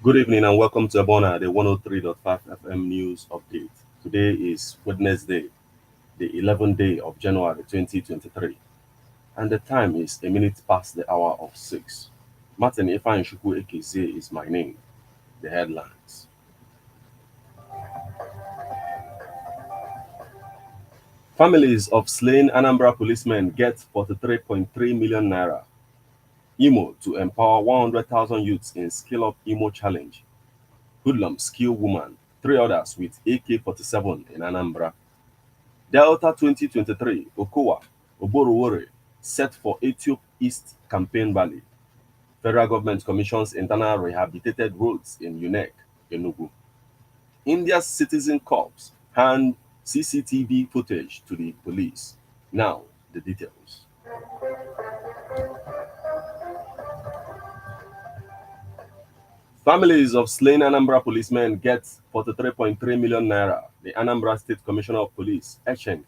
Good evening and welcome to Abona, the 103.5 FM news update. Today is Wednesday, the 11th day of January 2023, and the time is a minute past the hour of 6. Martin Ifan Shuku Ekeze is my name. The headlines. Families of slain Anambra policemen get 43.3 million naira. Imo to empower 100,000 youths in Skill Up Imo Challenge. Hoodlum skill woman, 3 others with AK-47 in Anambra. Delta 2023, Okowa, Oborowore, set for Etiop East campaign rally. Federal government commissions internal rehabilitated roads in UNEC, Enugu. India's Citizen Corps hand CCTV footage to the police. Now, the details. Families of slain Anambra policemen get 43.3 million naira. The Anambra State Commissioner of Police, Echeng,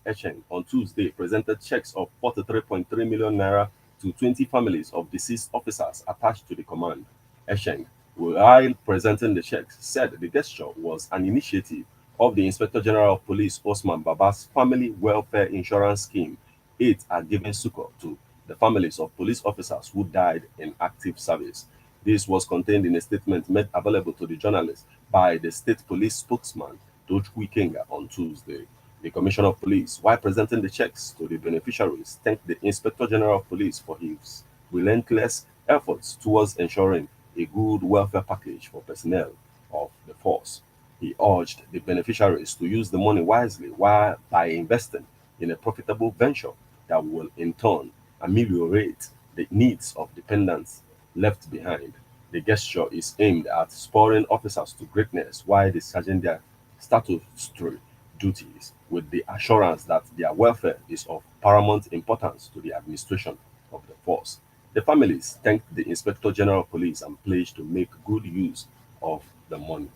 on Tuesday presented checks of 43.3 million naira to 20 families of deceased officers attached to the command. Echeng, while presenting the checks, said the gesture was an initiative of the Inspector General of Police, Osman Baba's Family Welfare Insurance Scheme. Aids are given succor to the families of police officers who died in active service. This was contained in a statement made available to the journalists by the state police spokesman, Tochukwu Ikenga, on Tuesday. The Commissioner of Police, while presenting the checks to the beneficiaries, thanked the Inspector General of Police for his relentless efforts towards ensuring a good welfare package for personnel of the force. He urged the beneficiaries to use the money wisely while by investing in a profitable venture that will in turn ameliorate the needs of dependents left behind. The gesture is aimed at spurring officers to greatness while discharging their statutory duties with the assurance that their welfare is of paramount importance to the administration of the force. The families thanked the Inspector General of Police and pledged to make good use of the money.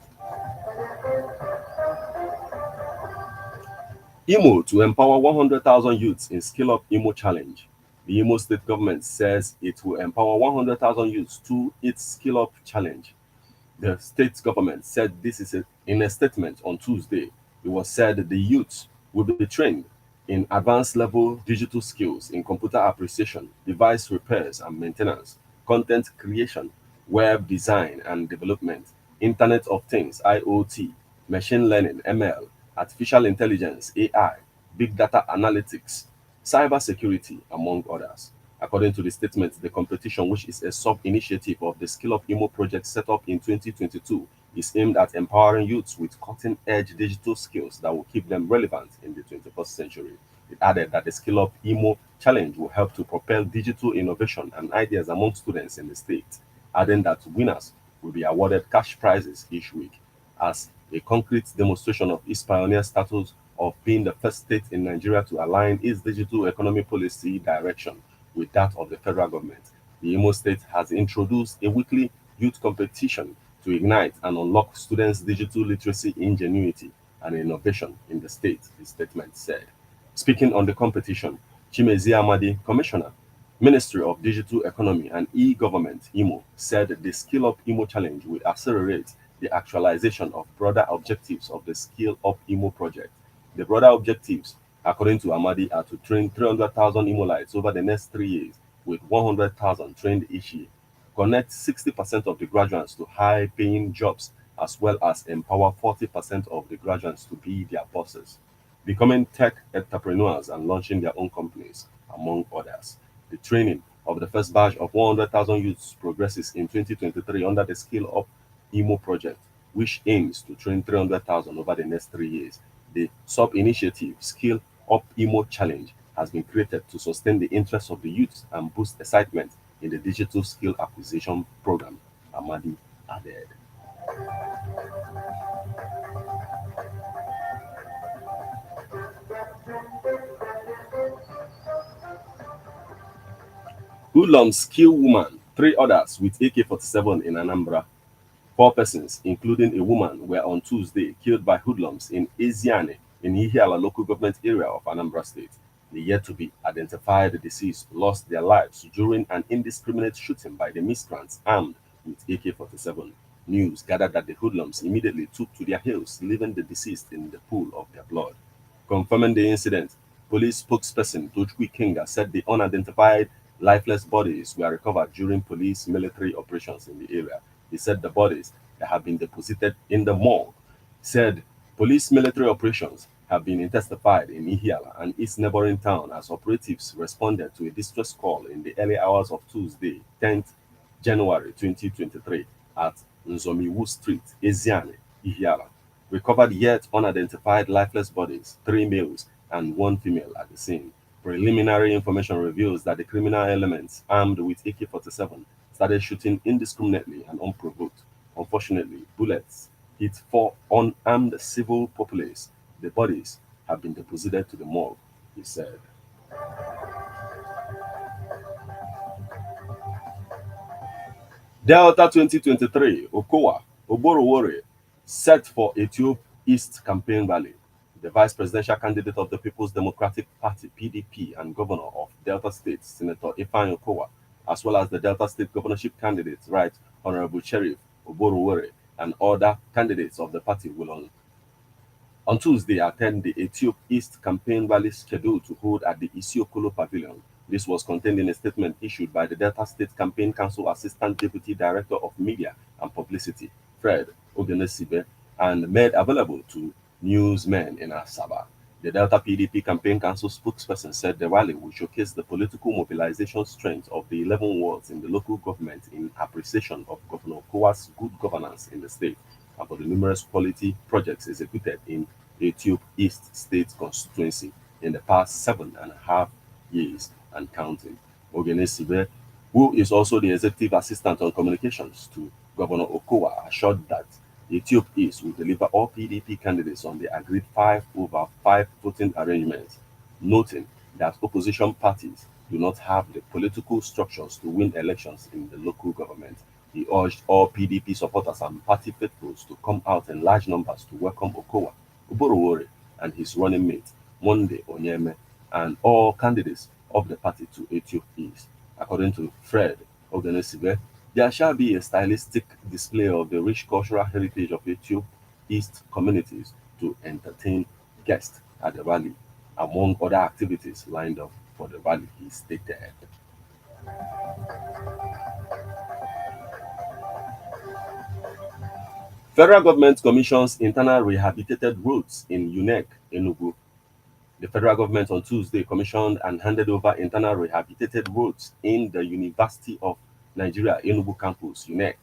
Imo to empower 100,000 youths in Skill Up Imo Challenge. The Imo state government says it will empower 100,000 youths to its Skill Up Challenge. The state government said this in a statement on Tuesday. It was said the youths will be trained in advanced level digital skills in computer appreciation, device repairs and maintenance, content creation, web design and development, Internet of Things, IoT, machine learning, ML, artificial intelligence, AI, big data analytics, cybersecurity, among others. According to the statement, the competition, which is a sub-initiative of the Skill Up Imo project set up in 2022, is aimed at empowering youths with cutting-edge digital skills that will keep them relevant in the 21st century. It added that the Skill Up Imo challenge will help to propel digital innovation and ideas among students in the state, adding that winners will be awarded cash prizes each week as a concrete demonstration of its pioneer status of being the first state in Nigeria to align its digital economy policy direction with that of the federal government. The Imo State has introduced a weekly youth competition to ignite and unlock students' digital literacy ingenuity and innovation in the state, the statement said. Speaking on the competition, Chimezi Amadi, Commissioner, Ministry of Digital Economy and E-Government, Imo, said the Skill Up Imo Challenge will accelerate the actualization of broader objectives of the Skill Up Imo project. The broader objectives, according to Amadi, are to train 300,000 Imolites over the next 3 years, with 100,000 trained each year, connect 60% of the graduates to high-paying jobs, as well as empower 40% of the graduates to be their bosses, becoming tech entrepreneurs and launching their own companies, among others. The training of the first batch of 100,000 youths progresses in 2023 under the Skill Up Imo project, which aims to train 300,000 over the next 3 years. The sub-initiative Skill Up Emo Challenge has been created to sustain the interest of the youth and boost excitement in the digital skill acquisition program, Amadi added. Hoodlums kill woman, three others with AK-47 in Anambra. Four persons, including a woman, were on Tuesday killed by hoodlums in Eziane, in Ihiala local government area of Anambra State. The yet to be identified deceased lost their lives during an indiscriminate shooting by the miscreants armed with AK-47. News gathered that the hoodlums immediately took to their heels, leaving the deceased in the pool of their blood. Confirming the incident, police spokesperson Tochukwu Kinga said the unidentified lifeless bodies were recovered during police military operations in the area. He said the bodies that have been deposited in the morgue said police military operations have been intensified in Ihiala and its neighboring town as operatives responded to a distress call in the early hours of Tuesday, 10th January 2023 at Nzomiwu Street, Eziane, Ihiala. Recovered yet unidentified lifeless bodies, three males and one female at the scene. Preliminary information reveals that the criminal elements armed with AK-47 started shooting indiscriminately and unprovoked. Unfortunately, bullets hit four unarmed civil populace. The bodies have been deposited to the morgue, he said. Delta 2023, Okowa, Oborowore, set for Ethiopia East campaign rally. The vice presidential candidate of the People's Democratic Party, PDP, and governor of Delta State, Senator Ifeanyi Okowa, as well as the Delta State governorship candidates, Right Honorable Sheriff Oborowore, and other candidates of the party will on Tuesday attend the Ethiopia East campaign rally scheduled to hold at the Isiokolo Pavilion. This was contained in a statement issued by the Delta State Campaign Council Assistant Deputy Director of Media and Publicity, Fred Ogenesibe, and made available to newsmen in Asaba. The Delta PDP Campaign Council spokesperson said the rally will showcase the political mobilization strength of the 11 wards in the local government in appreciation of Governor Kowa's good governance in the state and for the numerous quality projects executed in Ethiopia East State constituency in the past 7.5 years and counting. Ogenesibe, who is also the executive assistant on communications to Governor Okowa, assured that Ethiopia East will deliver all PDP candidates on the agreed 5 over 5 voting arrangements, noting that opposition parties do not have the political structures to win elections in the local government. He urged all PDP supporters and party faithfuls to come out in large numbers to welcome Okowa, Oborowore, and his running mate, Monde Onyeme, and all candidates of the party to Ethiopia East. According to Fred Ogenesibe, there shall be a stylistic display of the rich cultural heritage of Ethiopia East communities to entertain guests at the rally, among other activities lined up for the rally, he stated. Federal government commissions internal rehabilitated roads in UNEC, Enugu. The federal government on Tuesday commissioned and handed over internal rehabilitated roads in the University of Nigeria Enugu campus, UNEC,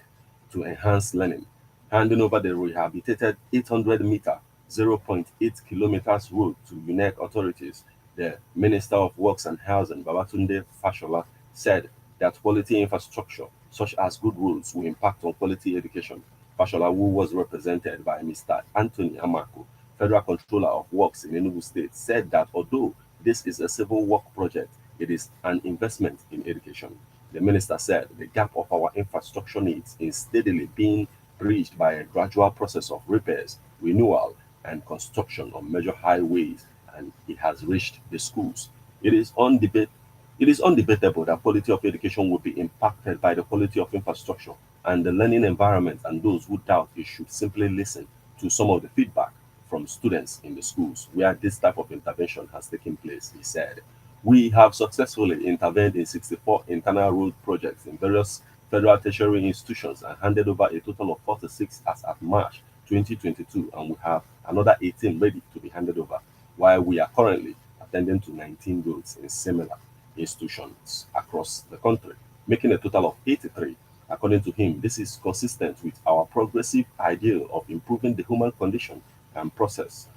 to enhance learning. Handing over the rehabilitated 800-meter, 0.8 kilometers road to UNEC authorities, the Minister of Works and Housing, Babatunde Fashola, said that quality infrastructure, such as good roads, will impact on quality education. Fashola, who was represented by Mr. Anthony Amako, Federal Controller of Works in Enugu State, said that although this is a civil work project, it is an investment in education. The minister said the gap of our infrastructure needs is steadily being bridged by a gradual process of repairs, renewal, and construction on major highways, and it has reached the schools. It is undebate, it is undebatable that quality of education will be impacted by the quality of infrastructure and the learning environment, and those who doubt it should simply listen to some of the feedback from students in the schools where this type of intervention has taken place, he said. We have successfully intervened in 64 internal road projects in various federal tertiary institutions and handed over a total of 46 as at March 2022, and we have another 18 ready to be handed over, while we are currently attending to 19 roads in similar institutions across the country, making a total of 83. According to him, this is consistent with our progressive ideal of improving the human condition and process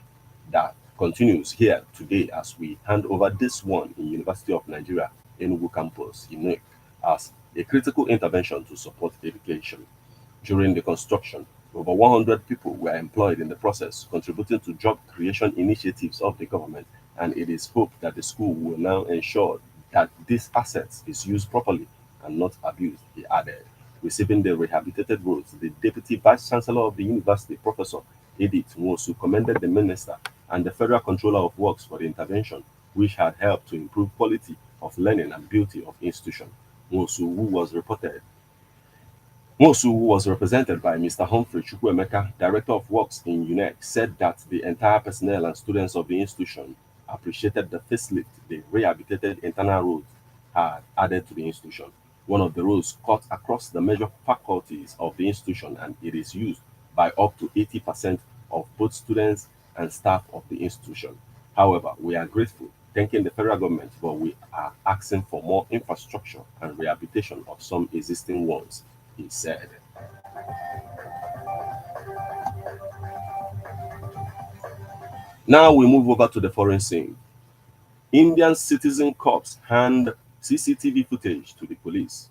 that continues here today as we hand over this one in University of Nigeria Enugu campus, UNIC, as a critical intervention to support education. During the construction, over 100 people were employed in the process, contributing to job creation initiatives of the government, and it is hoped that the school will now ensure that this asset is used properly and not abused, he added. Receiving the rehabilitated roads, the Deputy Vice Chancellor of the University, Professor Edith Nwosu, commended the Minister and the Federal Controller of Works for the intervention, which had helped to improve quality of learning and beauty of institution. Nwosu, who was represented by Mr. Humphrey Chukwuemeka, Director of Works in UNEC, said that the entire personnel and students of the institution appreciated the facelift the rehabilitated internal roads had added to the institution. One of the roads cut across the major faculties of the institution, and it is used by up to 80% of both students and staff of the institution. However, we are grateful, thanking the federal government, but we are asking for more infrastructure and rehabilitation of some existing ones, he said. Now we move over to the foreign scene. Indian citizen cops hand CCTV footage to the police.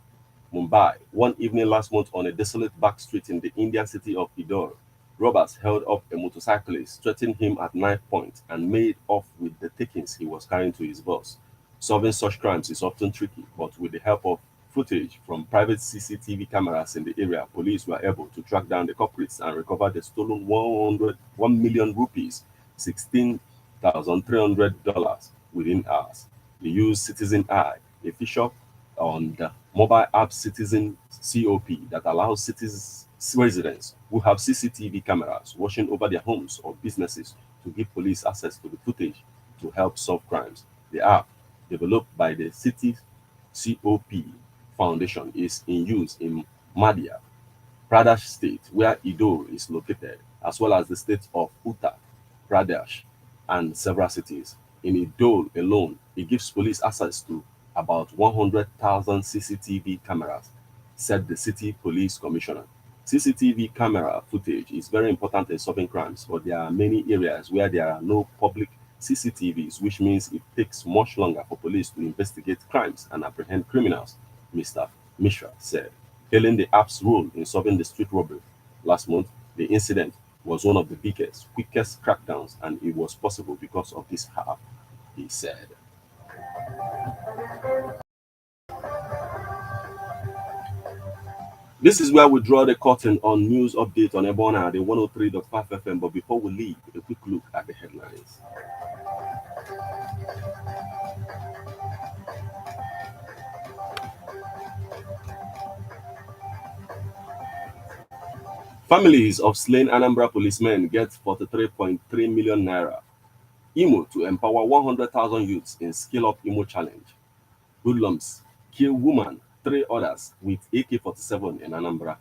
Mumbai, one evening last month on a desolate back street in the Indian city of Indore, robbers held up a motorcyclist, threatened him at knife point, and made off with the takings he was carrying to his bus. Solving such crimes is often tricky, but with the help of footage from private CCTV cameras in the area, police were able to track down the culprits and recover the stolen 1 million rupees, $16,300 within hours. They used Citizen Eye, a feature on the mobile app Citizen COP that allows cities residents who have CCTV cameras watching over their homes or businesses to give police access to the footage to help solve crimes. The app, developed by the City COP Foundation, is in use in Madhya Pradesh state, where Indore is located, as well as the states of Uttar Pradesh and several cities. In Indore alone, it gives police access to about 100,000 CCTV cameras, said the city police commissioner. CCTV camera footage is very important in solving crimes, but there are many areas where there are no public CCTVs, which means it takes much longer for police to investigate crimes and apprehend criminals, Mr. Mishra said. Hailing the app's role in solving the street robbery last month, the incident was one of the biggest, quickest crackdowns, and it was possible because of this app, he said. This is where we draw the curtain on news update on Ebona, the 103.5 FM. But before we leave, a quick look at the headlines. Families of slain Anambra policemen get 43.3 million naira. Imo to empower 100,000 youths in Skill Up Imo Challenge. Hoodlums kill woman, 3 others with AK-47 in Anambra.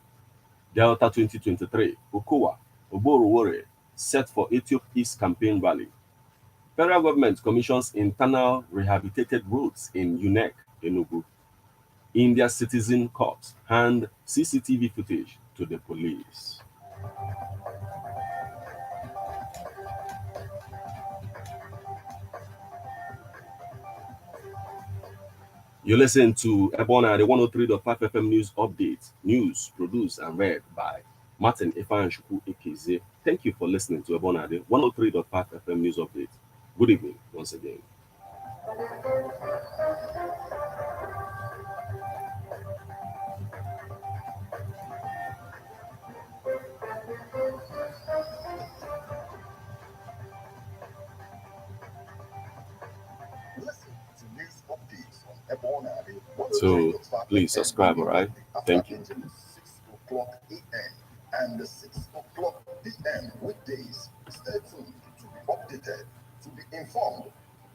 Delta 2023, Okowa, Oborowore, set for Ethiopia East campaign rally. Federal government commissions internal rehabilitated roads in UNEC, Enugu. India citizen cops hand CCTV footage to the police. You listen to Ebona, the 103.5 FM News Update. News produced and read by Martin Ifanshuku Ekeze. Thank you for listening to Ebona, the 103.5 FM News Update. Good evening once again. So please subscribe, all right? Thank you. 6 o'clock a.m. and 6 o'clock p.m. weekdays. Stay tuned to be updated, to be informed.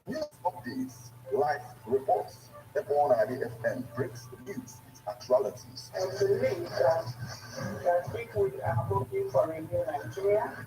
News updates, live reports. F1 FM breaks the news with actualities. And to me, I think we are hoping for a new Nigeria.